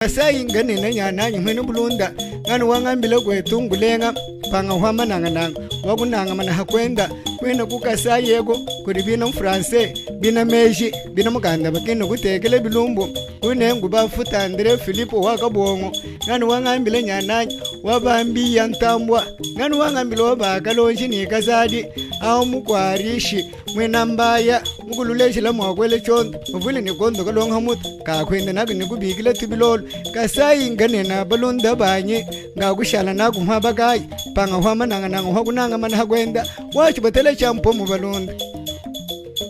Kasai ngani na nyana nyumene bulunda ngani wangambile kwetu ngulenga panga hwama nanga wakunanga mana hakwenda kwenda kukasai yego kuri bina mfranse bina meji bina muganda bakene kutekele bilumbu kunengu bafuta Andre Filipo wakabongo ngani wangambile nyana wabambi yantambwa ngani wangambile wabakalonji ni kazadi au mukwarishi mwena mbaya mukululeshe la mwakwele chondo mvuli ni kondo kalonga mutu kakwenda naku nikubikile tibilolo Kasai ngane na balunda banye ngakushala naku mhabagayi panga hwama nanga hwakunanga mana hakwenda wachi batele champo mu balunda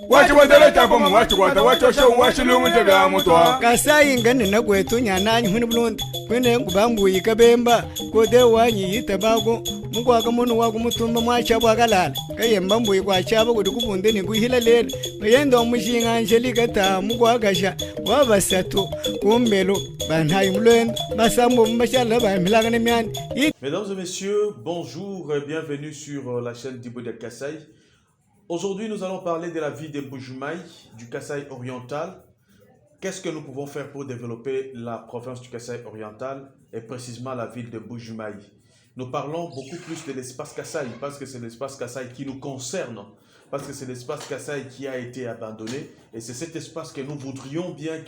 wachi batele champo mu wachi kwata wachosho washilungu tega mutwa Kasai ngane na kwetu nyananyi huni bulunda kwene ngubambu yikabemba kode wanyi yitabago mukwaka munu waku mutumba mwacha bwakalala kayemba mbuyi kwachaba kuti kubunde ni kuhila lele bayenda omushinga Angelique ta mukwakasha wabasatu kumbelo banhayi mulwendo basambo mbashala bamilaka nemyani. Mesdames et messieurs, bonjour et bienvenue sur la chaîne d'Ibo del Kasai. Aujourd'hui, nous allons parler de la vie de Mbuji-Mayi, du Kasai oriental. Qu'est-ce que nous pouvons faire pour développer la province du Kasai oriental et précisément la ville de Mbuji-Mayi? Nous parlons beaucoup plus de l'espace Kasai parce que c'est l'espace Kasai qui nous concerne, parce que c'est l'espace Kasai qui a été abandonné et c'est cet espace que nous voudrions bien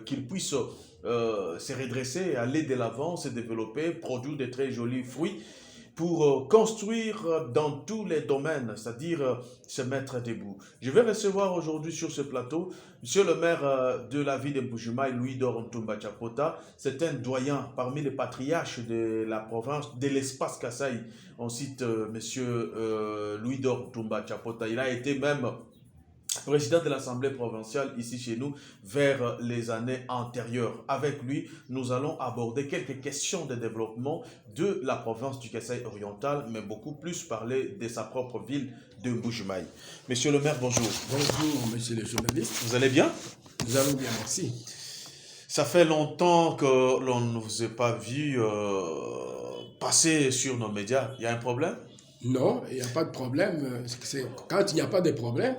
qu'il puisse se redresser, aller de l'avant, se développer, produire de très jolis fruits pour construire dans tous les domaines, c'est-à-dire se mettre debout. Je vais recevoir aujourd'hui sur ce plateau Monsieur le maire de la ville de Mbuji-Mayi, Louis-Dor Ntumba Tchapota. C'est un doyen parmi les patriarches de la province, de l'espace Kasai. On cite Monsieur Louis-Dor Ntumba Tchapota. Il a été même président de l'Assemblée provinciale ici chez nous vers les années antérieures. Avec lui, nous allons aborder quelques questions de développement de la province du Kasai oriental, mais beaucoup plus parler de sa propre ville de Mbuji-Mayi. Monsieur le maire, bonjour. Bonjour, monsieur le journaliste. Vous allez bien? Nous allons bien, merci. Ça fait longtemps que l'on ne vous a pas vu passer sur nos médias. Il y a un problème? Non, il n'y a pas de problème. Quand il n'y a pas de problème,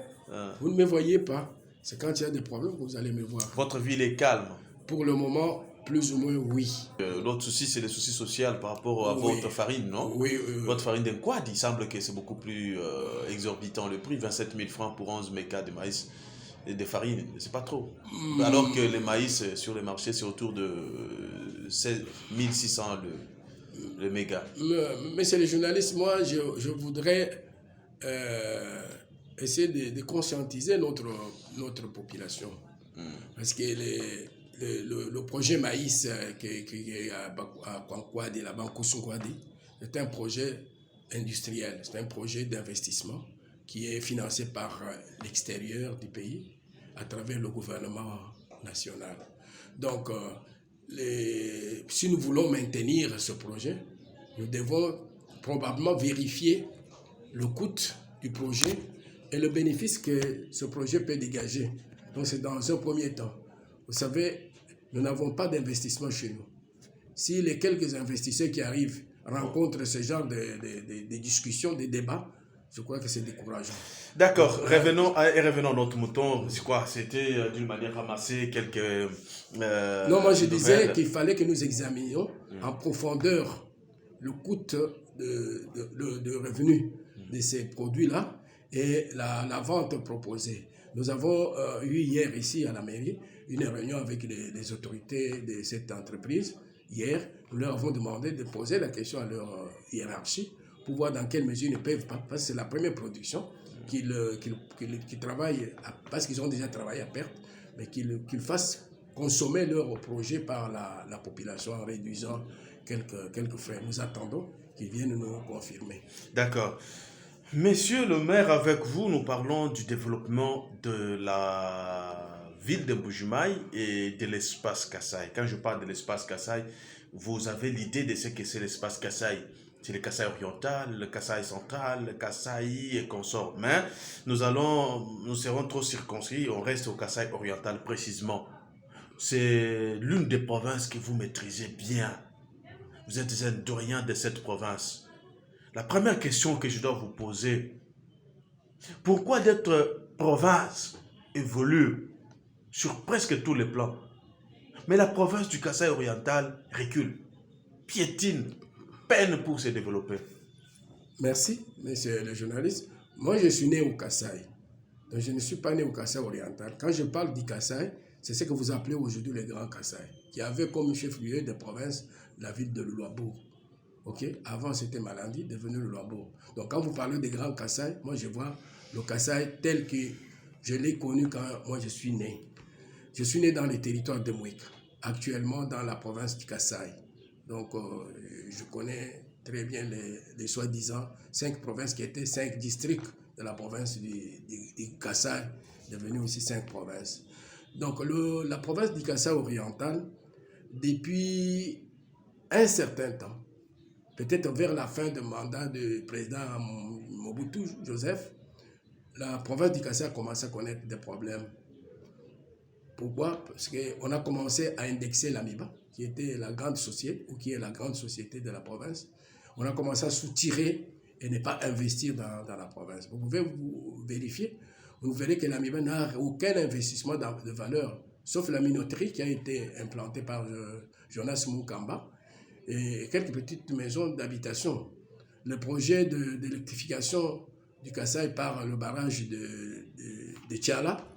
vous ne me voyez pas. C'est quand il y a des problèmes que vous allez me voir. Votre ville est calme? Pour le moment, plus ou moins, oui. L'autre souci, c'est le souci social par rapport à votre farine, non? Oui. Votre farine d'Enkwad, il semble que c'est beaucoup plus exorbitant le prix. 27 000 francs pour 11 mégas de maïs et de farine, c'est pas trop. Alors que les maïs sur les marchés, c'est autour de 16 600 le méga. Monsieur le journaliste, moi, je voudrais essayer de conscientiser notre population. Parce que le projet maïs qui est à Kwankwadi, là-bas, Koussounkwadi, c'est un projet industriel, c'est un projet d'investissement qui est financé par l'extérieur du pays à travers le gouvernement national. Donc, si nous voulons maintenir ce projet, nous devons probablement vérifier le coût du projet et le bénéfice que ce projet peut dégager. Donc, c'est dans un premier temps. Vous savez, nous n'avons pas d'investissement chez nous. Si les quelques investisseurs qui arrivent rencontrent ce genre de discussions, de débats, je crois que c'est décourageant. D'accord, revenons à notre mouton. C'est quoi? C'était d'une manière ramassée quelques... non, moi je disais qu'il fallait que nous examinions en profondeur le coût de revenus de ces produits-là et la vente proposée. Nous avons eu hier ici à la mairie une réunion avec les autorités de cette entreprise. Hier, nous leur avons demandé de poser la question à leur hiérarchie pour voir dans quelle mesure ils ne peuvent pas, parce que c'est la première production qu'ils travaillent, parce qu'ils ont déjà travaillé à perte, mais qu'ils fassent consommer leur projet par la population en réduisant quelques frais. Nous attendons qu'ils viennent nous confirmer. D'accord. Monsieur le maire, avec vous, nous parlons du développement de la ville de Mbuji-Mayi et de l'espace Kasai. Quand je parle de l'espace Kasai, vous avez l'idée de ce que c'est l'espace Kasai. C'est le Kasai oriental, le Kasai central, le Kasai et consorts. Mais nous serons trop circonscrits, on reste au Kasai oriental précisément. C'est l'une des provinces que vous maîtrisez bien. Vous êtes un doyen de cette province. La première question que je dois vous poser, pourquoi notre province évolue sur presque tous les plans? Mais la province du Kasaï oriental recule, piétine, peine pour se développer. Merci, monsieur le journaliste. Moi, je suis né au Kasaï. Donc, je ne suis pas né au Kasaï oriental. Quand je parle du Kasaï, c'est ce que vous appelez aujourd'hui les Grands Kasaï, qui avait comme chef-lieu de province la ville de Luabourg. Okay? Avant, c'était Malandi, devenu le Luabourg. Donc, quand vous parlez des Grands Kasaï, moi, je vois le Kasaï tel que je l'ai connu quand moi, je suis né. Je suis né dans le territoire de Mouika, actuellement dans la province du Kasaï. Donc, je connais très bien les soi-disant 5 provinces qui étaient 5 districts de la province du Kasaï, devenue aussi 5 provinces. Donc, la province du Kasaï oriental, depuis un certain temps, peut-être vers la fin du mandat du président Mobutu Joseph, la province du Kasaï a commencé à connaître des problèmes. Pourquoi? Parce qu'on a commencé à indexer l'AMIBA, qui était la grande société, ou qui est la grande société de la province. On a commencé à soutirer et ne pas investir dans la province. Vous pouvez vous vérifier, vous verrez que l'AMIBA n'a aucun investissement de valeur, sauf la minoterie qui a été implantée par Jonas Moukamba et quelques petites maisons d'habitation. Le projet d'électrification du Kasaï par le barrage de Tchala,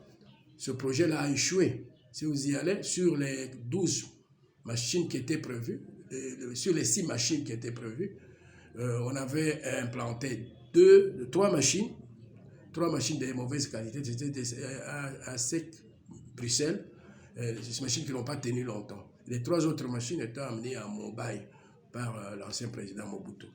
ce projet-là a échoué. Si vous y allez, sur les 12 machines qui étaient prévues, sur les 6 machines qui étaient prévues, on avait implanté 3 machines de mauvaise qualité, c'était à Sec, Bruxelles, ces machines qui n'ont pas tenu longtemps. Les 3 autres machines étaient amenées à Mumbai par l'ancien président Mobutu.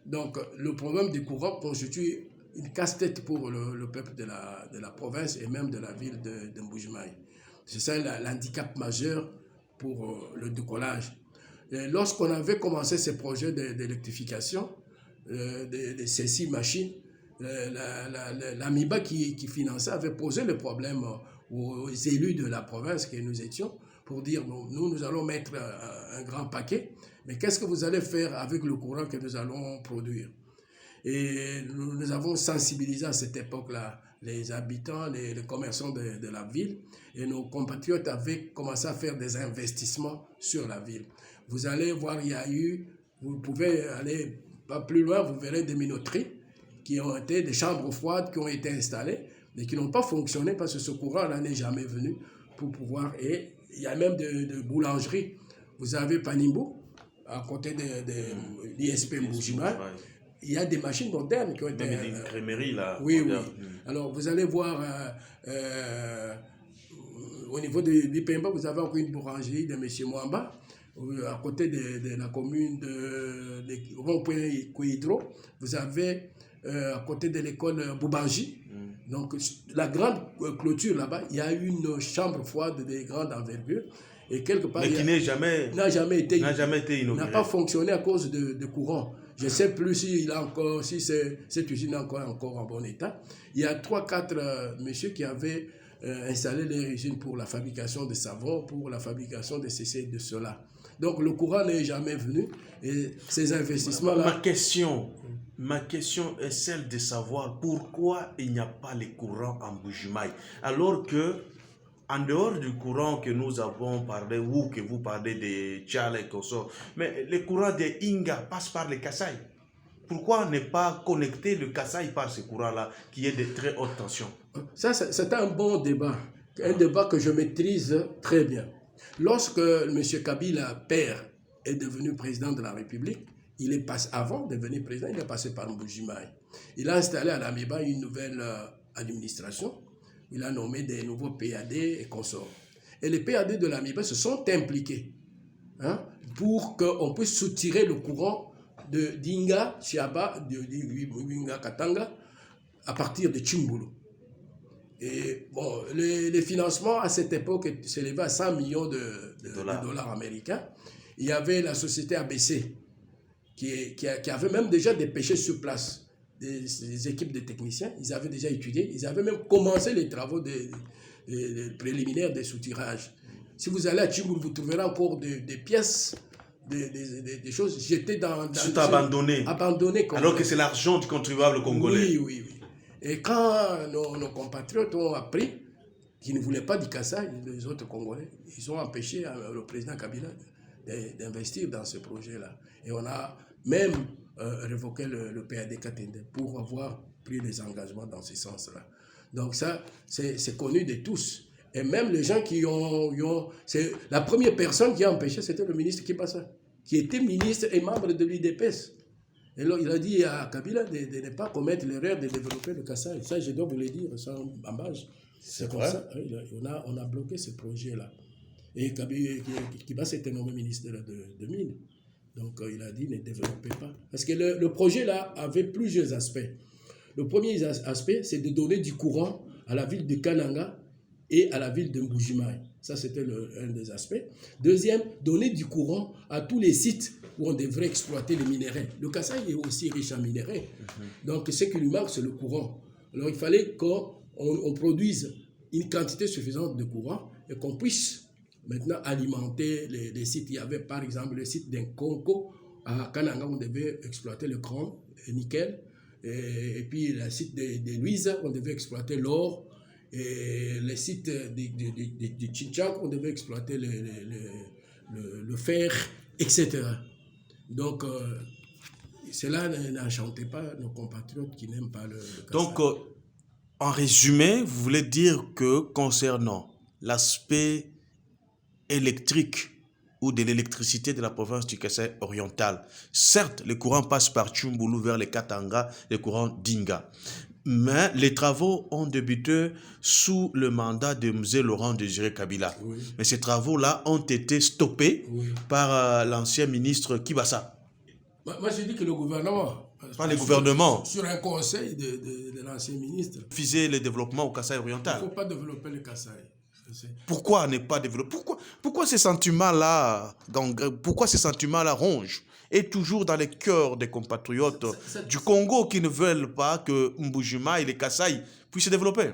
Donc, le problème du courant constitue une casse-tête pour le peuple de la province et même de la ville de Mbujimaï. C'est ça l'handicap majeur pour le décollage. Lorsqu'on avait commencé ces projets d'électrification de ces 6 machines, l'AMIBA qui finançait avait posé le problème aux élus de la province que nous étions pour dire nous allons mettre un grand paquet, mais qu'est-ce que vous allez faire avec le courant que nous allons produire? Et nous avons sensibilisé à cette époque-là les habitants, les commerçants de la ville, et nos compatriotes avaient commencé à faire des investissements sur la ville. Vous allez voir, vous pouvez aller pas plus loin, vous verrez des minoteries qui ont été, des chambres froides qui ont été installées, mais qui n'ont pas fonctionné parce que ce courant-là n'est jamais venu pour pouvoir. Et il y a même de boulangeries. Vous avez Panimbo, à côté de l'ISP Mbujimaï. Il y a des machines modernes qui ont été... Même une crèmerie, là. Oui, oui. Alors, vous allez voir, au niveau de l'IPMBA, vous avez encore une boulangerie de M. Mwamba, à côté de la commune de Rond-Point Kouidro. Vous avez, à côté de l'école Boubanji. Donc, la grande clôture là-bas, il y a une chambre froide de grande envergure. Et quelque part, mais qui n'a jamais été inauguré. N'a pas fonctionné à cause de courant. Je ne sais plus si cette usine est encore en bon état. Il y a 3-4 messieurs qui avaient installé leur usine pour la fabrication de savon, pour la fabrication de ceci et de cela. Donc le courant n'est jamais venu et ces investissements-là... Ma question est celle de savoir pourquoi il n'y a pas les courants en Mbujimaï, alors que en dehors du courant que nous avons parlé, ou que vous parlez de Tchala et Koso, mais le courant de Inga passe par le Kasaï. Pourquoi ne pas connecter le Kasaï par ce courant-là, qui est de très haute tension? Ça, c'est un bon débat, un débat que je maîtrise très bien. Lorsque M. Kabila, père, est devenu président de la République, avant de devenir président, il est passé par Mbujimaï. Il a installé à l'AMIBA une nouvelle administration. Il a nommé des nouveaux PAD et consorts. Et les PAD de l'AMIBA se sont impliqués pour qu'on puisse soutirer le courant d'Inga, Chiaba, d'Inga Katanga, à partir de Chimbulu. Et bon, les financements à cette époque s'élevaient à 100 millions de dollars américains. Il y avait la société ABC qui avait même déjà dépêché sur place des équipes de techniciens. Ils avaient déjà étudié, ils avaient même commencé les travaux préliminaires de soutirage. Si vous allez à Chimbulu, vous trouverez encore des pièces, des choses jetées dans abandonnées. Alors que c'est l'argent du contribuable congolais. Oui. Et quand nos compatriotes ont appris qui ne voulaient pas du Kasaï, les autres Congolais, ils ont empêché le président Kabila d'investir dans ce projet-là. Et on a même révoqué le PAD Katende pour avoir pris des engagements dans ce sens-là. Donc ça, c'est connu de tous. Et même les gens qui ont c'est la première personne qui a empêché, c'était le ministre Kipasa, qui était ministre et membre de l'UDPS. Et là, il a dit à Kabila de ne pas commettre l'erreur de développer le Kasaï. Ça, je dois vous le dire, sans embâche. C'est comme ça. On a bloqué ce projet-là. Et Kipasa était nommé ministre de Mines. Donc, il a dit ne développez pas. Parce que le projet-là avait plusieurs aspects. Le premier aspect, c'est de donner du courant à la ville de Kananga et à la ville de Mbujimayi. Ça, c'était un des aspects. Deuxième, donner du courant à tous les sites où on devrait exploiter les minéraux. Le Kasaï est aussi riche en minéraux. Donc, ce qui lui manque, c'est le courant. Alors, il fallait qu'on produise une quantité suffisante de courant et qu'on puisse maintenant alimenter les sites. Il y avait, par exemple, le site d'Nkonko à Kananga, on devait exploiter le chrome, le nickel. Et puis, le site de Louisa, on devait exploiter l'or. Et les sites de Chinchak, on devait exploiter le fer, etc. Donc, cela n'enchantait pas nos compatriotes qui n'aiment pas le Kasaï. Donc, en résumé, vous voulez dire que concernant l'aspect électrique ou de l'électricité de la province du Kasaï oriental, certes, le courant passe par Tchoumbulu vers les Katanga, le courant Dinga. Mais les travaux ont débuté sous le mandat de M. Laurent Désiré Kabila. Oui. Mais ces travaux-là ont été stoppés par l'ancien ministre Kibasa. Moi, je dis que le gouvernement... Pas le gouvernement. Sur un conseil de l'ancien ministre. Viser le développement au Kasaï oriental. Il ne faut pas développer le Kasaï. Pourquoi ne pas développer? Pourquoi ces sentiments-là rongent et toujours dans les cœurs des compatriotes du Congo qui ne veulent pas que Mbujimayi et les Kasaï puissent se développer?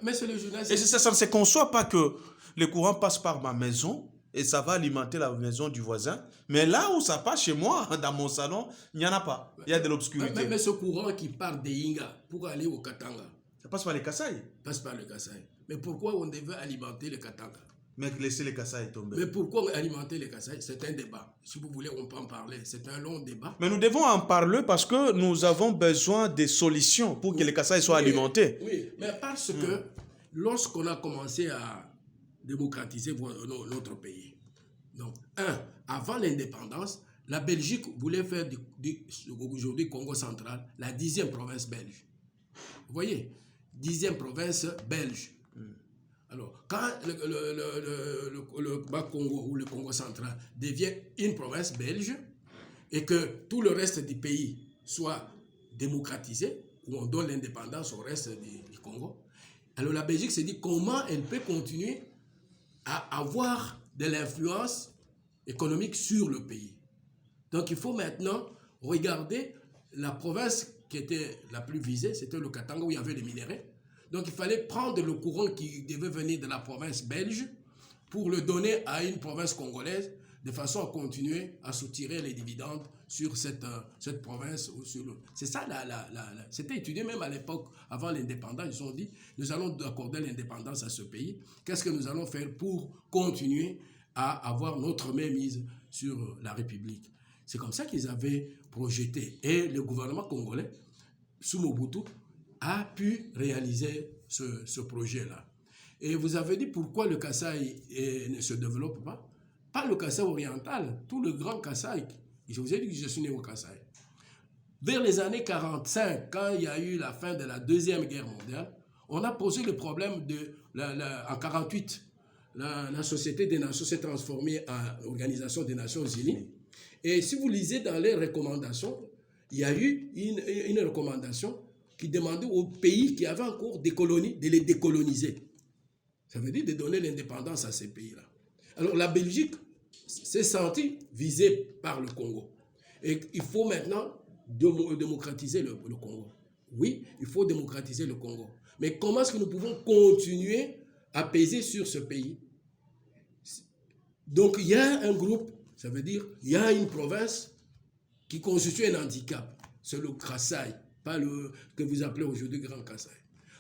Mais c'est le journaliste. Et ça ne se conçoit pas que le courant passe par ma maison et ça va alimenter la maison du voisin. Mais là où ça passe chez moi, dans mon salon, il n'y en a pas. Il y a de l'obscurité. Mais ce courant qui part de Inga pour aller au Katanga, ça passe par les Kasaï. Passe par le Kasaï. Mais pourquoi on devait alimenter le Katanga? Mais laisser les Kasaï tomber. Mais pourquoi alimenter les Kasaï? C'est un débat. Si vous voulez, on peut en parler. C'est un long débat. Mais nous devons en parler parce que nous avons besoin de solutions pour que les Kasaï soient alimentés. Oui, mais parce que lorsqu'on a commencé à démocratiser notre pays, donc, avant l'indépendance, la Belgique voulait faire aujourd'hui Congo central la 10e province belge. Vous voyez, 10e province belge. Alors, quand le Bas-Congo ou le Congo central devient une province belge et que tout le reste du pays soit démocratisé, où on donne l'indépendance au reste du Congo, alors la Belgique s'est dit comment elle peut continuer à avoir de l'influence économique sur le pays. Donc, il faut maintenant regarder la province qui était la plus visée, c'était le Katanga où il y avait des minéraux. Donc, il fallait prendre le courant qui devait venir de la province belge pour le donner à une province congolaise de façon à continuer à soutirer les dividendes sur cette province. C'est ça, c'était étudié même à l'époque, avant l'indépendance. Ils ont dit, nous allons accorder l'indépendance à ce pays. Qu'est-ce que nous allons faire pour continuer à avoir notre mainmise sur la République? C'est comme ça qu'ils avaient projeté. Et le gouvernement congolais, sous Mobutu, a pu réaliser ce projet-là. Et vous avez dit pourquoi le Kasaï ne se développe pas? Pas le Kasaï oriental, tout le grand Kasaï. Je vous ai dit que je suis né au Kasaï. Vers les années 1945, quand il y a eu la fin de la Deuxième Guerre mondiale, on a posé le problème en 1948. La Société des Nations s'est transformée en Organisation des Nations Unies. Et si vous lisez dans les recommandations, il y a eu une recommandation qui demandait aux pays qui avaient encore des colonies de les décoloniser. Ça veut dire de donner l'indépendance à ces pays-là. Alors la Belgique s'est sentie visée par le Congo. Et il faut maintenant démocratiser le Congo. Oui, il faut démocratiser le Congo. Mais comment est-ce que nous pouvons continuer à peser sur ce pays? Donc il y a un groupe, ça veut dire il y a une province qui constitue un handicap. C'est le Kasaï, pas le que vous appelez aujourd'hui Grand Kasaï.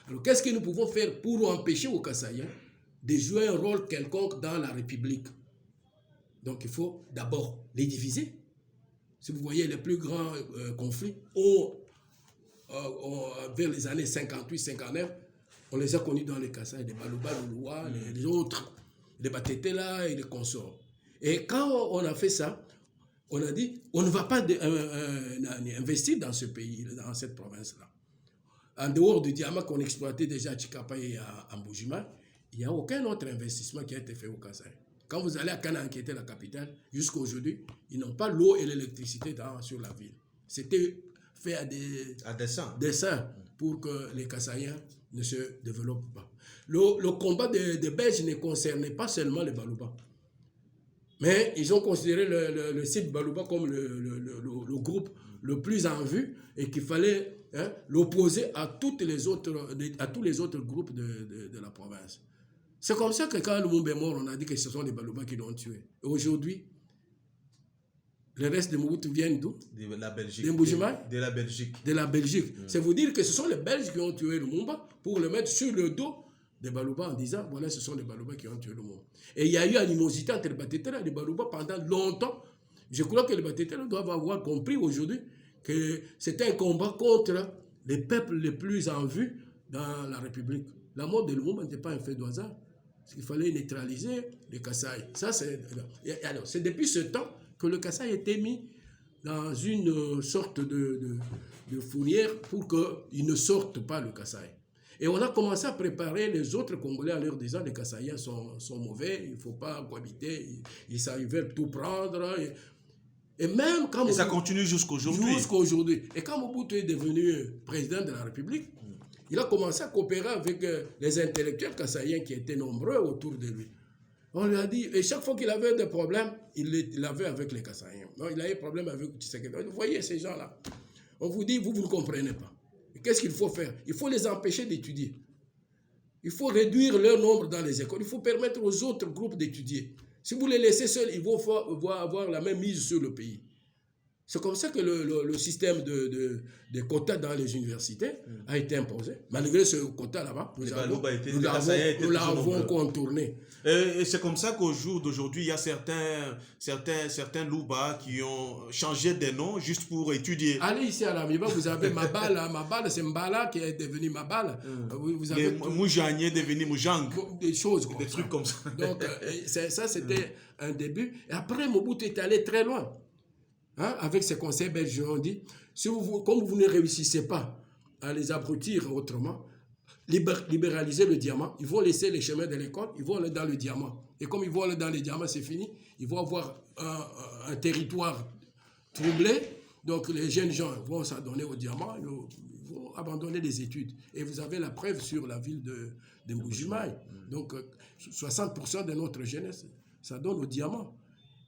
Alors, qu'est-ce que nous pouvons faire pour empêcher aux Kassaïens de jouer un rôle quelconque dans la République? Donc, il faut d'abord les diviser. Si vous voyez les plus grands conflits, vers les années 58-59, on les a connus dans les Kasaï, les Baluba, les Loua, les autres, les Batetela et les consorts. Et quand on a fait ça, on a dit, on ne va pas investir dans ce pays, dans cette province-là. En dehors du diamant qu'on exploitait déjà à Chikapa et à Mbujima, il n'y a aucun autre investissement qui a été fait au Kasaï. Quand vous allez à Kana, qui était la capitale, jusqu'à aujourd'hui, ils n'ont pas l'eau et l'électricité sur la ville. C'était fait à dessein pour que les Kassaïens ne se développent pas. Le combat des Belges ne concernait pas seulement les Baluba. Mais ils ont considéré le site Baluba comme le groupe le plus en vue et qu'il fallait l'opposer à tous les autres groupes de la province. C'est comme ça que quand Lumumba est mort, on a dit que ce sont les Baluba qui l'ont tué. Et aujourd'hui, le reste de Mobutu viennent d'où? De la Belgique. De la Belgique. De la Belgique. C'est vous dire que ce sont les Belges qui ont tué Lumumba pour le mettre sur le dos des Baluba en disant, voilà, ce sont les Baluba qui ont tué Lumumba. Et il y a eu animosité entre les Batetela et les Baluba pendant longtemps. Je crois que les Batetela doivent avoir compris aujourd'hui que c'était un combat contre les peuples les plus en vue dans la République. La mort de Lumumba n'était pas un fait de hasard. Parce qu'il fallait neutraliser les Kasaï. Alors, c'est depuis ce temps que le Kasaï a été mis dans une sorte de fourrière pour qu'il ne sorte pas le Kasaï. Et on a commencé à préparer les autres Congolais en leur disant les Kassaïens sont mauvais, il ne faut pas cohabiter, ils veulent tout prendre. Et même quand ça continue jusqu'aujourd'hui. Et quand Mobutu est devenu président de la République, il a commencé à coopérer avec les intellectuels kassaïens qui étaient nombreux autour de lui. On lui a dit, et chaque fois qu'il avait des problèmes, il l'avait avec les Kassaïens. Non, il a eu des problèmes avec Tshisekedi. Vous voyez ces gens-là, on vous dit, vous ne comprenez pas. Qu'est-ce qu'il faut faire? Il faut les empêcher d'étudier. Il faut réduire leur nombre dans les écoles. Il faut permettre aux autres groupes d'étudier. Si vous les laissez seuls, ils vont avoir la même mise sur le pays. C'est comme ça que le système de quotas dans les universités a été imposé. Malgré ce quota là-bas, nous l'avons contourné. Et c'est comme ça qu'au jour d'aujourd'hui, il y a certains Louba qui ont changé de nom juste pour étudier. Allez ici à l'Amiba, vous avez Mabala. Mabala, c'est Mbala qui est devenu Mabala. Vous avez Moujani est devenu Moujang. Des choses des trucs comme ça. Donc, ça, c'était un début. Et après, Mobutu est allé très loin. Avec ces conseils belges, on dit, comme vous ne réussissez pas à les abrutir autrement, libéraliser le diamant, ils vont laisser les chemins de l'école, ils vont aller dans le diamant. Et comme ils vont aller dans le diamant, c'est fini, ils vont avoir un territoire troublé, donc les jeunes gens vont s'adonner au diamant, ils vont abandonner les études. Et vous avez la preuve sur la ville de Mbujimaï. Donc 60% de notre jeunesse, ça donne au diamant.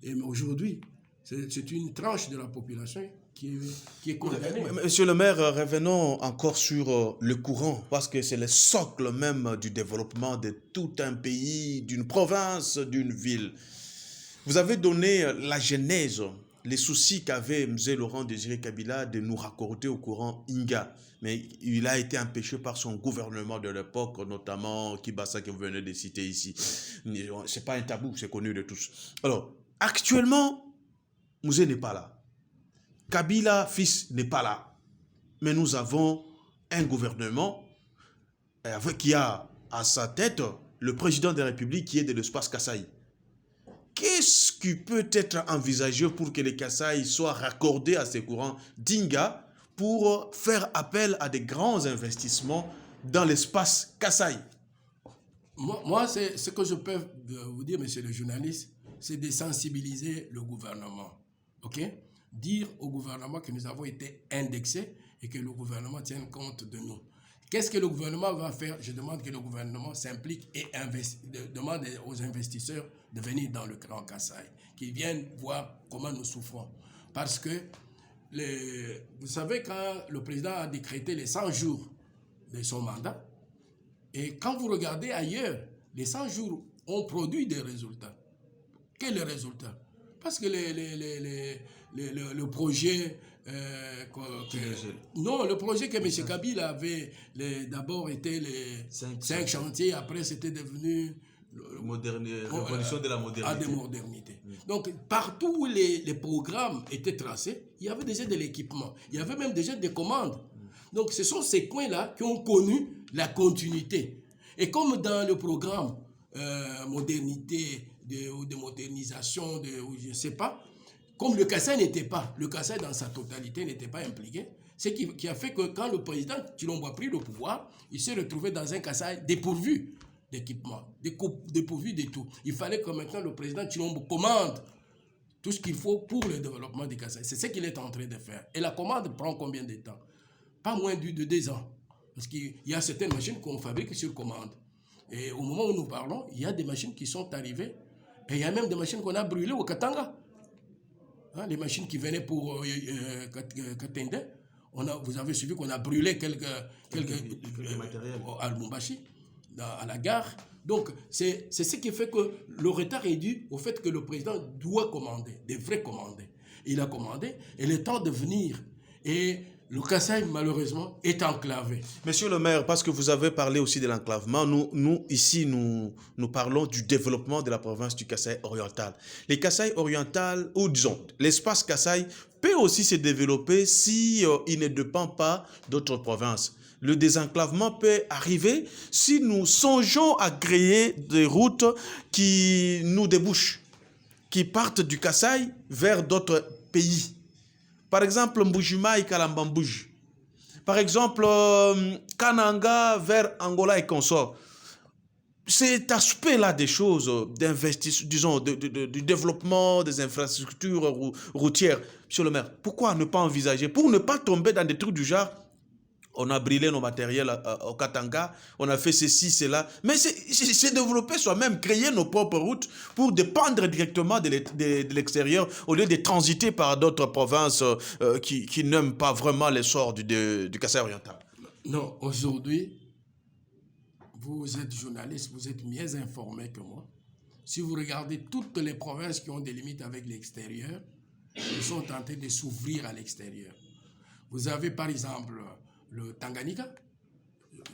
Et aujourd'hui, c'est une tranche de la population qui est condamnée. Monsieur le maire, revenons encore sur le courant, parce que c'est le socle même du développement de tout un pays, d'une province, d'une ville. Vous avez donné la genèse, les soucis qu'avait M. Laurent Désiré Kabila de nous raccorder au courant Inga. Mais il a été empêché par son gouvernement de l'époque, notamment Kibasa que vous venez de citer ici. C'est pas un tabou, c'est connu de tous. Alors, actuellement, Mouzé n'est pas là. Kabila, fils, n'est pas là. Mais nous avons un gouvernement qui a à sa tête le président de la République qui est de l'espace Kasaï. Qu'est-ce qui peut être envisagé pour que les Kasaï soient raccordés à ces courants d'Inga pour faire appel à des grands investissements dans l'espace Kasaï? Moi, c'est ce que je peux vous dire, monsieur le journaliste, c'est de sensibiliser le gouvernement. Ok? Dire au gouvernement que nous avons été indexés et que le gouvernement tienne compte de nous. Qu'est-ce que le gouvernement va faire? Je demande que le gouvernement s'implique et demande aux investisseurs de venir dans le Grand Kasaï, qu'ils viennent voir comment nous souffrons. Parce que, vous savez, quand le président a décrété les 100 jours de son mandat, et quand vous regardez ailleurs, les 100 jours ont produit des résultats. Quels résultats? Parce que le projet... non, le projet que M. Kabila avait d'abord été les 5 chantiers, après c'était devenu... Révolution de la modernité. modernité. Donc, partout où les programmes étaient tracés, il y avait déjà de l'équipement. Il y avait même déjà des commandes. Donc, ce sont ces coins-là qui ont connu la continuité. Et comme dans le programme modernité ou de modernisation, ou je ne sais pas, comme le Kassai n'était pas, le Kassai dans sa totalité n'était pas impliqué, ce qui a fait que quand le président Tshilombo a pris le pouvoir, il s'est retrouvé dans un Kassai dépourvu d'équipement, dépourvu de tout. Il fallait que maintenant le président Tshilombo commande tout ce qu'il faut pour le développement du Kassai. C'est ce qu'il est en train de faire. Et la commande prend combien de temps? Pas moins de 2 ans. Parce qu'il y a certaines machines qu'on fabrique sur commande. Et au moment où nous parlons, il y a des machines qui sont arrivées. Et il y a même des machines qu'on a brûlées au Katanga. Hein, les machines qui venaient pour Katende. Vous avez suivi qu'on a brûlé quelques matériels à Lubumbashi, à la gare. Donc, c'est ce qui fait que le retard est dû au fait que le président doit commander, devrait commander. Il a commandé, et le temps de venir. Et le Kassai, malheureusement, est enclavé. Monsieur le maire, parce que vous avez parlé aussi de l'enclavement, nous parlons du développement de la province du Kassai oriental. Les Kassai oriental, ou disons, l'espace Kassai peut aussi se développer si il ne dépend pas d'autres provinces. Le désenclavement peut arriver si nous songeons à créer des routes qui nous débouchent, qui partent du Kassai vers d'autres pays. Par exemple, Mbujimaï Kalambambouj. Par exemple, Kananga vers Angola et consorts. Cet aspect-là des choses, d'investissement, disons, du développement des infrastructures routières, monsieur le maire, pourquoi ne pas envisager, pour ne pas tomber dans des trucs du genre, on a brûlé nos matériels au Katanga, on a fait ceci, cela. Mais c'est développer soi-même, créer nos propres routes pour dépendre directement de l'extérieur au lieu de transiter par d'autres provinces qui n'aiment pas vraiment l'essor du Kassai oriental. Non, aujourd'hui, vous êtes journaliste, vous êtes mieux informé que moi. Si vous regardez toutes les provinces qui ont des limites avec l'extérieur, ils sont tentés de s'ouvrir à l'extérieur. Vous avez par exemple le Tanganyika,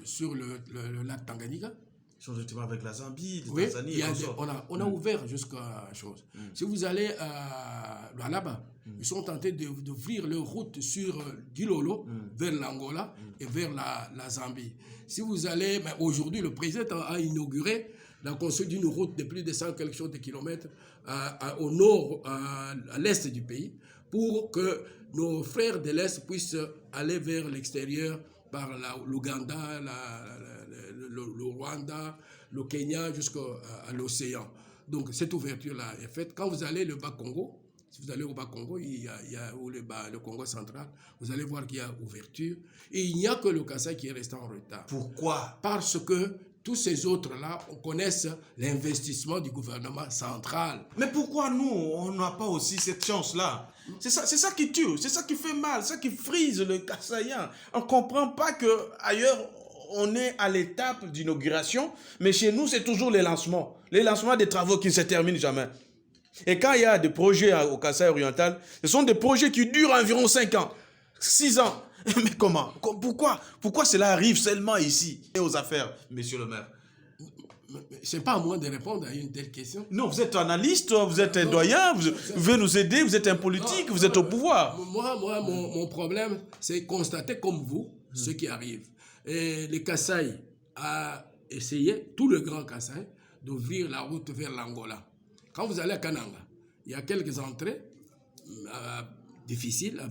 sur le lac Tanganyika. Justement avec la Zambie, oui, Tanzanie. On a ouvert jusqu'à chose. Si vous allez là-bas, ils sont tentés d'ouvrir leur route sur Gilolo vers l'Angola et vers la Zambie. Si vous allez, aujourd'hui, le président a inauguré la construction d'une route de plus de 100 quelque chose de kilomètres au nord, à l'est du pays, pour que nos frères de l'Est puissent aller vers l'extérieur par l'Ouganda, le Rwanda, le Kenya, jusqu'à l'océan. Donc cette ouverture-là est faite. Quand vous allez au Bas-Congo, si vous allez au Bas-Congo, ou le Congo central, vous allez voir qu'il y a ouverture. Et il n'y a que le Kassai qui est resté en retard. Pourquoi? Parce que tous ces autres-là, on connaît l'investissement du gouvernement central. Mais pourquoi nous, on n'a pas aussi cette chance-là? C'est ça qui tue, c'est ça qui fait mal, c'est ça qui frise le Kassaïen. On ne comprend pas qu'ailleurs, on est à l'étape d'inauguration, mais chez nous, c'est toujours les lancements des travaux qui ne se terminent jamais. Et quand il y a des projets au Kassai oriental, ce sont des projets qui durent environ 5 ans, 6 ans. Mais comment? Pourquoi cela arrive seulement ici et aux affaires, monsieur le maire? Ce n'est pas à moi de répondre à une telle question. Non, vous êtes analyste, vous êtes un doyen, vous venez nous aider, vous êtes un politique, vous êtes au pouvoir. Moi, mon problème, c'est constater comme vous ce qui arrive. Et le Kassai a essayé, tout le grand Kassai, d'ouvrir la route vers l'Angola. Quand vous allez à Kananga, il y a quelques entrées difficiles.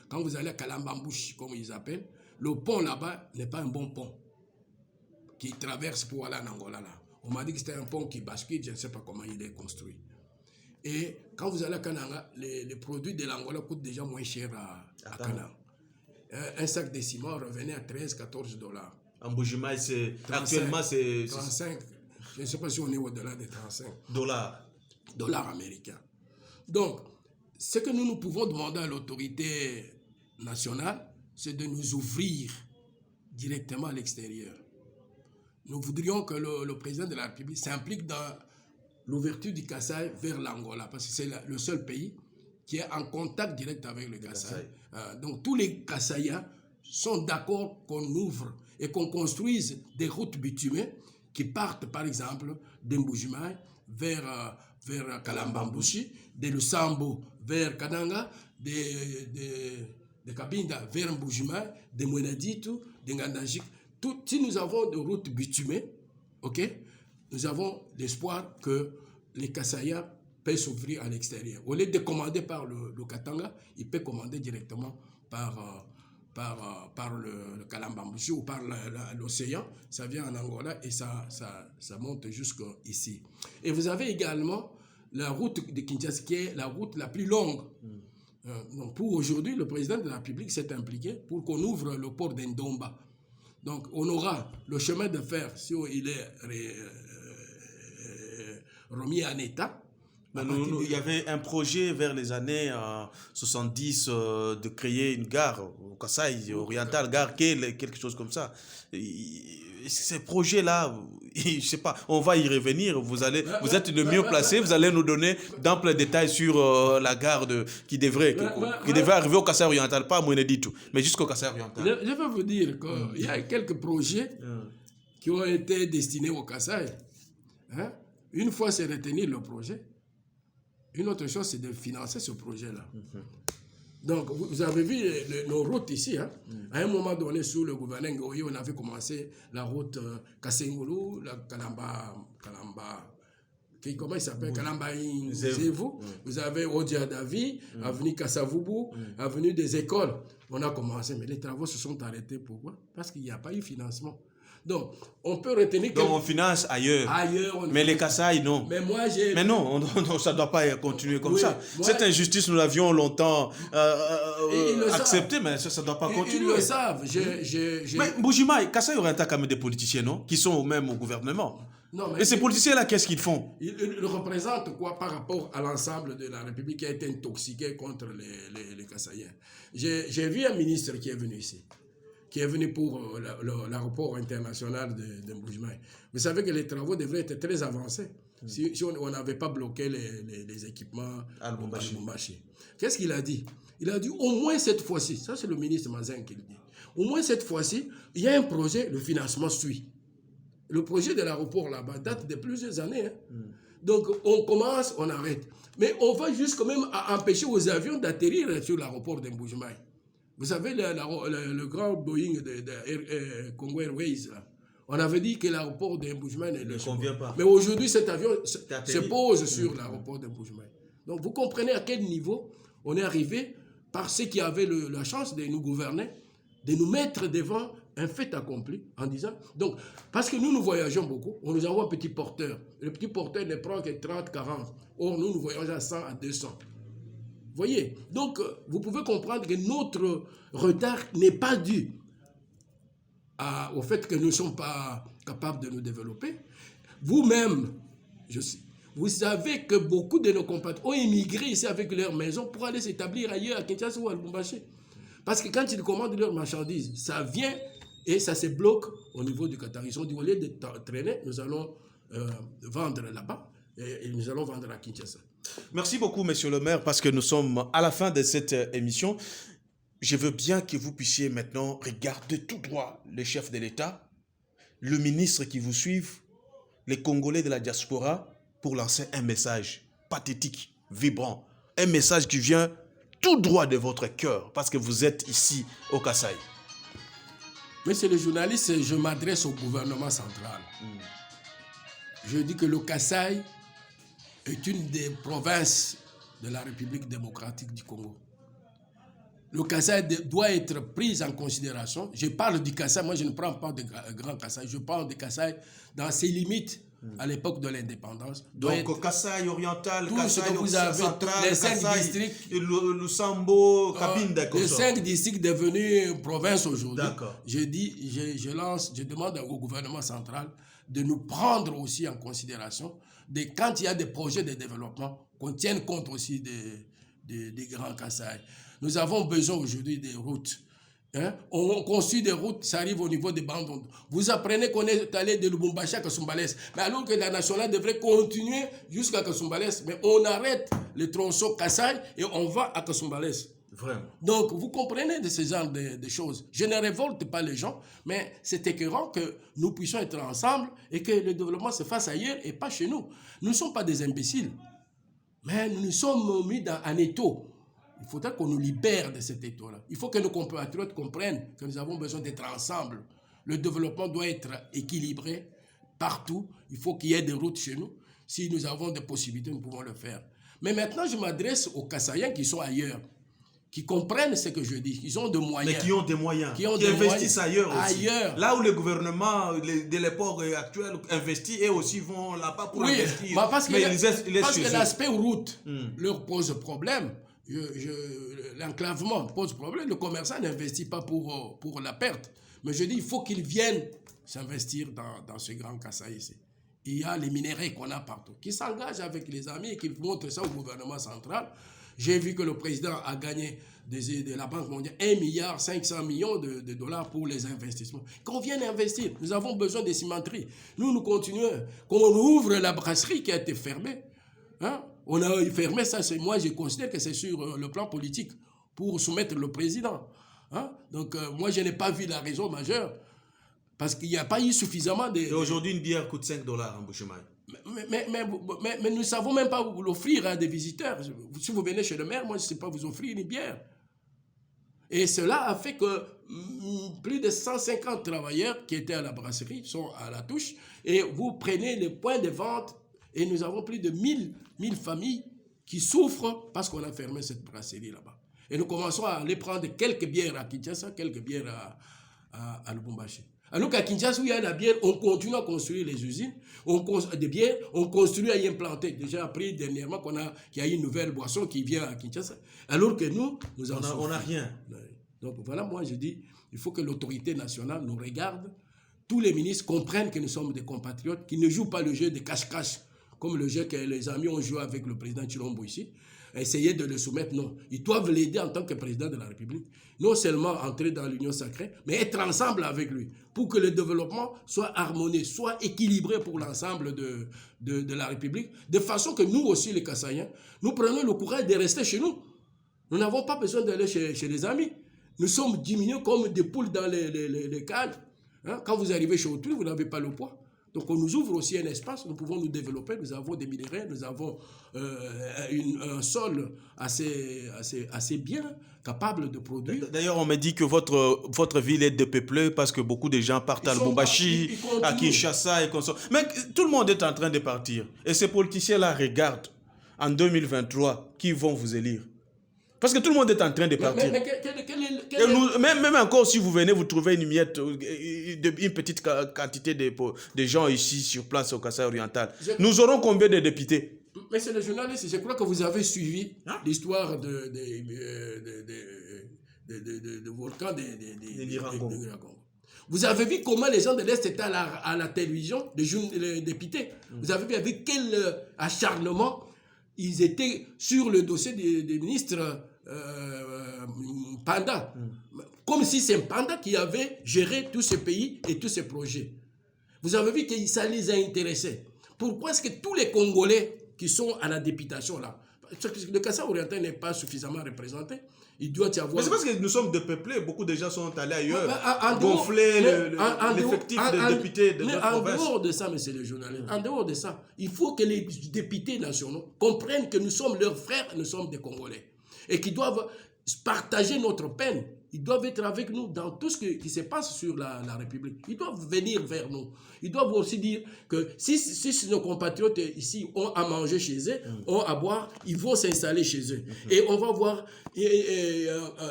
Quand vous allez à Kalambambouch, comme ils appellent, le pont là-bas n'est pas un bon pont qui traverse pour aller en Angola. Là. On m'a dit que c'était un pont qui bascule, je ne sais pas comment il est construit. Et quand vous allez à Kananga, les produits de l'Angola coûtent déjà moins cher à Kananga. Un sac de ciment revenait à 13-14 $. En Mbujimaï, actuellement, c'est 35. Je ne sais pas si on est au-delà des 35 dollars américains. Donc, ce que nous pouvons demander à l'autorité nationale, c'est de nous ouvrir directement à l'extérieur. Nous voudrions que le président de la République s'implique dans l'ouverture du Kassai vers l'Angola, parce que c'est le seul pays qui est en contact direct avec le Kasaï. Donc tous les Kasaïens sont d'accord qu'on ouvre et qu'on construise des routes bitumées qui partent par exemple d'Mbujimai vers Kalambambushi, de Lusambo vers Kananga, de Kabinda vers Mbujimai, de Mwenaditu, de Ngandajik. Si nous avons des routes bitumées, okay, nous avons l'espoir que les Kasaïens peuvent s'ouvrir à l'extérieur. Au lieu de commander par le Katanga, ils peuvent commander directement par le Kalambambushi ou par l'océan. Ça vient en Angola et ça monte jusqu'ici. Et vous avez également la route de Kinshasa qui est la route la plus longue. Donc pour aujourd'hui, le président de la République s'est impliqué pour qu'on ouvre le port d'Ndomba. Donc on aura le chemin de fer si il est remis en état. Il y avait un projet vers les années 70 de créer une gare au Kasaï oriental, gare quelque chose comme ça. Ces projets-là, je sais pas, on va y revenir. Vous êtes le mieux placé. Vous allez nous donner d'amples détails sur la gare qui devrait arriver au Kasaï oriental, pas à Mweneditu, mais jusqu'au Kasaï oriental. Je vais vous dire qu'il y a quelques projets qui ont été destinés au Kasaï. Hein? Une fois c'est retenir le projet, une autre chose c'est de financer ce projet-là. Donc, vous avez vu nos routes ici. Hein? À un moment donné, sous le gouvernement Ngoyi, on avait commencé la route Kasengulu, la Kalamba, comment il s'appelle? Kalamba Zevu. Vous avez Odia Davi, avenue Kassavubu, avenue des écoles. On a commencé, mais les travaux se sont arrêtés. Pourquoi? Parce qu'il n'y a pas eu financement. Donc, on peut retenir que... Donc, on finance ailleurs. Mais les Kasaï, non. Mais non, ça ne doit pas continuer comme ça. Cette injustice, nous l'avions longtemps acceptée, mais ça ne doit pas continuer. Ils le savent. Mais Mbujimai, Kasaï oriental quand même des politiciens, non? Qui sont même au gouvernement. Non, et ces politiciens-là, qu'est-ce qu'ils font? Ils représentent quoi par rapport à l'ensemble de la République qui a été intoxiquée contre les Kasaïens? J'ai vu un ministre qui est venu ici, qui est venu pour l'aéroport international de Mbujimai. Vous savez que les travaux devraient être très avancés si on n'avait pas bloqué les équipements à Lubumbashi. Qu'est-ce qu'il a dit? Il a dit au moins cette fois-ci, ça c'est le ministre Mazin qui le dit, au moins cette fois-ci, il y a un projet, le financement suit. Le projet de l'aéroport là-bas date de plusieurs années. Hein. Donc on commence, on arrête. Mais on va juste quand même à empêcher aux avions d'atterrir sur l'aéroport de Mbujimai. Vous savez, le grand Boeing de Congo Airways, là, on avait dit que l'aéroport de Mbujimai ne convient pas. Mais aujourd'hui, cet avion se pose sur l'aéroport de Mbujimai. Donc, vous comprenez à quel niveau on est arrivé par ceux qui avaient la chance de nous gouverner, de nous mettre devant un fait accompli en disant... Donc, parce que nous voyageons beaucoup, on nous envoie un petit porteur. Le petit porteur ne prend que 30, 40. Or, nous voyageons à 100, à 200. Voyez, donc vous pouvez comprendre que notre retard n'est pas dû au fait que nous ne sommes pas capables de nous développer. Vous-même, vous savez que beaucoup de nos compatriotes ont émigré ici avec leur maison pour aller s'établir ailleurs à Kinshasa ou à Lubumbashi. Parce que quand ils commandent leurs marchandises, ça vient et ça se bloque au niveau du Qatar. Ils ont dit au lieu de traîner, nous allons vendre là-bas et nous allons vendre à Kinshasa. Merci beaucoup, monsieur le maire, parce que nous sommes à la fin de cette émission. Je veux bien que vous puissiez maintenant regarder tout droit le chef de l'État, le ministre qui vous suivent, les Congolais de la diaspora, pour lancer un message pathétique, vibrant, un message qui vient tout droit de votre cœur, parce que vous êtes ici au Kasaï. Monsieur le journaliste, je m'adresse au gouvernement central. Je dis que le Kasaï est une des provinces de la République démocratique du Congo. Le Kasaï doit être pris en considération. Je parle du Kasaï, moi je ne prends pas de grand Kasaï, je parle du Kasaï dans ses limites à l'époque de l'indépendance. Donc Kasaï oriental, Kasaï central, les 5 districts, Lusambo, Kabinda, les 5 districts devenus provinces aujourd'hui. Je demande au gouvernement central de nous prendre aussi en considération quand il y a des projets de développement, qu'on tienne compte aussi des grands Kasaï. Nous avons besoin aujourd'hui des routes Hein? On construit des routes, ça arrive au niveau des bandes. Vous apprenez qu'on est allé de Lubumbashi à Kasumbalès. Mais alors que la nationale devrait continuer jusqu'à Kasumbalès. Mais on arrête le tronçon Kassai et on va à Kasumbalès. Vraiment. Donc, vous comprenez de ce genre de choses. Je ne révolte pas les gens, mais c'est écœurant que nous puissions être ensemble et que le développement se fasse ailleurs et pas chez nous. Nous ne sommes pas des imbéciles, mais nous nous sommes mis dans un étau. Il faudra qu'on nous libère de cet étau-là. Il faut que nos compatriotes comprennent que nous avons besoin d'être ensemble. Le développement doit être équilibré partout. Il faut qu'il y ait des routes chez nous. Si nous avons des possibilités, nous pouvons le faire. Mais maintenant, je m'adresse aux Kassaïens qui sont ailleurs, qui comprennent ce que je dis. Ils ont des moyens. Mais qui ont des moyens. Qui investissent ailleurs aussi. Ailleurs. Là où le gouvernement de l'époque actuelle investit, et aussi vont là-bas pour investir. Parce que l'aspect route leur pose problème. L'enclavement pose problème. Le commerçant n'investit pas pour la perte. Mais je dis, il faut qu'ils viennent s'investir dans ce grand Kassai ici. Il y a les minéraux qu'on a partout, qui s'engagent avec les amis et qui montrent ça au gouvernement central. J'ai vu que le président a gagné de la Banque mondiale 1,5 milliard de dollars pour les investissements. Qu'on vienne investir. Nous avons besoin de cimenteries. Nous continuons. Qu'on ouvre la brasserie qui a été fermée. Hein? On a fermé ça. Moi, je considère que c'est sur le plan politique pour soumettre le président. Hein? Donc, moi, je n'ai pas vu la raison majeure. Parce qu'il n'y a pas eu suffisamment de... Et aujourd'hui, une bière coûte $5 en Bushman. Mais nous ne savons même pas l'offrir à des visiteurs. Si vous venez chez le maire, moi, je ne sais pas vous offrir une bière. Et cela a fait que plus de 150 travailleurs qui étaient à la brasserie sont à la touche. Et vous prenez les points de vente et nous avons plus de 1000 familles qui souffrent parce qu'on a fermé cette brasserie là-bas. Et nous commençons à aller prendre quelques bières à Kinshasa, quelques bières à Lubumbashi. Alors qu'à Kinshasa, où il y a la bière, on continue à construire les usines de bière, on continue à y implanter. Déjà appris dernièrement qu'il y a une nouvelle boisson qui vient à Kinshasa. Alors que nous on n'a rien. Donc voilà, moi je dis, il faut que l'autorité nationale nous regarde. Tous les ministres comprennent que nous sommes des compatriotes, qui ne jouent pas le jeu de cache-cache, comme le jeu que les amis ont joué avec le président Chilombo ici. Essayer de le soumettre, non. Ils doivent l'aider en tant que président de la République. Non seulement entrer dans l'union sacrée, mais être ensemble avec lui pour que le développement soit harmonieux, soit équilibré pour l'ensemble de la République, de façon que nous aussi, les Kassaïens, nous prenons le courage de rester chez nous. Nous n'avons pas besoin d'aller chez les amis. Nous sommes diminués comme des poules dans les cages. Hein? Quand vous arrivez chez autrui, vous n'avez pas le poids. Donc on nous ouvre aussi un espace, nous pouvons nous développer, nous avons des minéraux, nous avons un sol assez bien capable de produire. D'ailleurs, on me dit que votre ville est dépeuplée parce que beaucoup de gens partent à Lubumbashi, à Kinshasa et comme ça. Mais tout le monde est en train de partir. Et ces politiciens-là regardent en 2023 qui vont vous élire. Parce que tout le monde est en train de partir. Même encore, si vous venez, vous trouvez une miette, une petite quantité de gens ici sur place au Kassai oriental. Nous aurons combien de députés? Mais c'est le journaliste. Je crois que vous avez suivi l'histoire de volcan de Niragongo. Vous avez vu comment les gens de l'Est étaient à la télévision, les députés. Vous avez vu avec quel acharnement ils étaient sur le dossier des ministres Panda. Comme si c'est Panda qui avait géré tous ces pays et tous ces projets. Vous avez vu que ça les a intéressés. Pourquoi est-ce que tous les Congolais qui sont à la députation là, parce que le Kassai oriental n'est pas suffisamment représenté, il doit y avoir... Mais c'est parce que nous sommes dépeuplés, beaucoup de gens sont allés ailleurs, gonfler l'effectif des députés de notre province. En dehors de ça, monsieur le journaliste, en dehors de ça, il faut que les députés nationaux comprennent que nous sommes leurs frères, nous sommes des Congolais. Et qu'ils doivent partager notre peine. Ils doivent être avec nous dans tout ce qui se passe sur la République. Ils doivent venir vers nous. Ils doivent aussi dire que si nos compatriotes ici ont à manger chez eux, ont à boire, ils vont s'installer chez eux. Et on va voir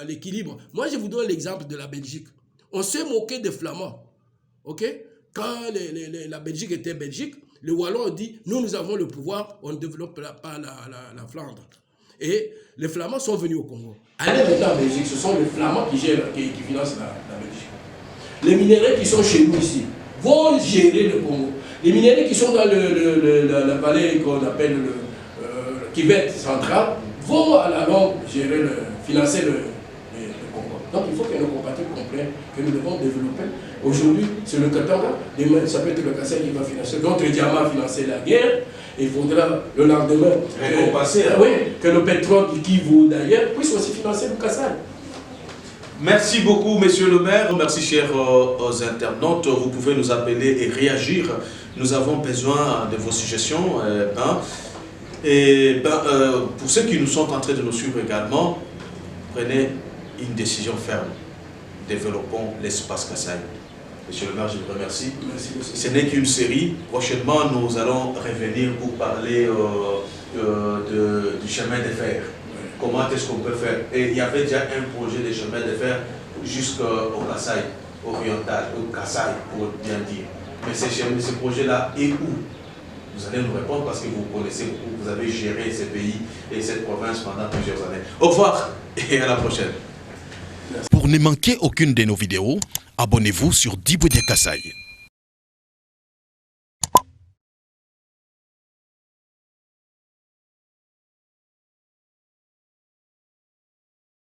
l'équilibre. Moi, je vous donne l'exemple de la Belgique. On s'est moqué des Flamands. Okay? Quand la Belgique était Belgique, les Wallons ont dit, nous avons le pouvoir, on ne développe pas la Flandre. Et les Flamands sont venus au Congo. Allez maintenant en Belgique, ce sont les Flamands qui financent la Belgique. Les minéraux qui sont chez nous ici vont gérer le Congo. Les minéraux qui sont dans la vallée qu'on appelle le Kivet central vont à la longue financer le Congo. Donc il faut que nos compatriotes comprennent que nous devons développer. Aujourd'hui, c'est le Katanga, demain, ça peut être le Kassai qui va financer. D'autres diamants financer la guerre. Il faudra le lendemain que le pétrole qui vaut d'ailleurs puisse aussi financer le Kassai. Merci beaucoup, monsieur le maire. Merci, chers internautes. Vous pouvez nous appeler et réagir. Nous avons besoin de vos suggestions. Pour ceux qui nous sont en train de nous suivre également, prenez une décision ferme. Développons l'espace Kassai. Monsieur le maire, je vous remercie. Merci, ce n'est qu'une série. Prochainement, nous allons revenir pour parler du chemin de fer. Comment est-ce qu'on peut faire? Et il y avait déjà un projet de chemin de fer jusqu'au Kassai oriental, au Kassai pour bien dire. Mais ce projet-là est où? Vous allez nous répondre parce que vous connaissez, vous avez géré ce pays et cette province pendant plusieurs années. Au revoir et à la prochaine. Pour ne manquer aucune de nos vidéos, abonnez-vous sur Diboudia Kassai.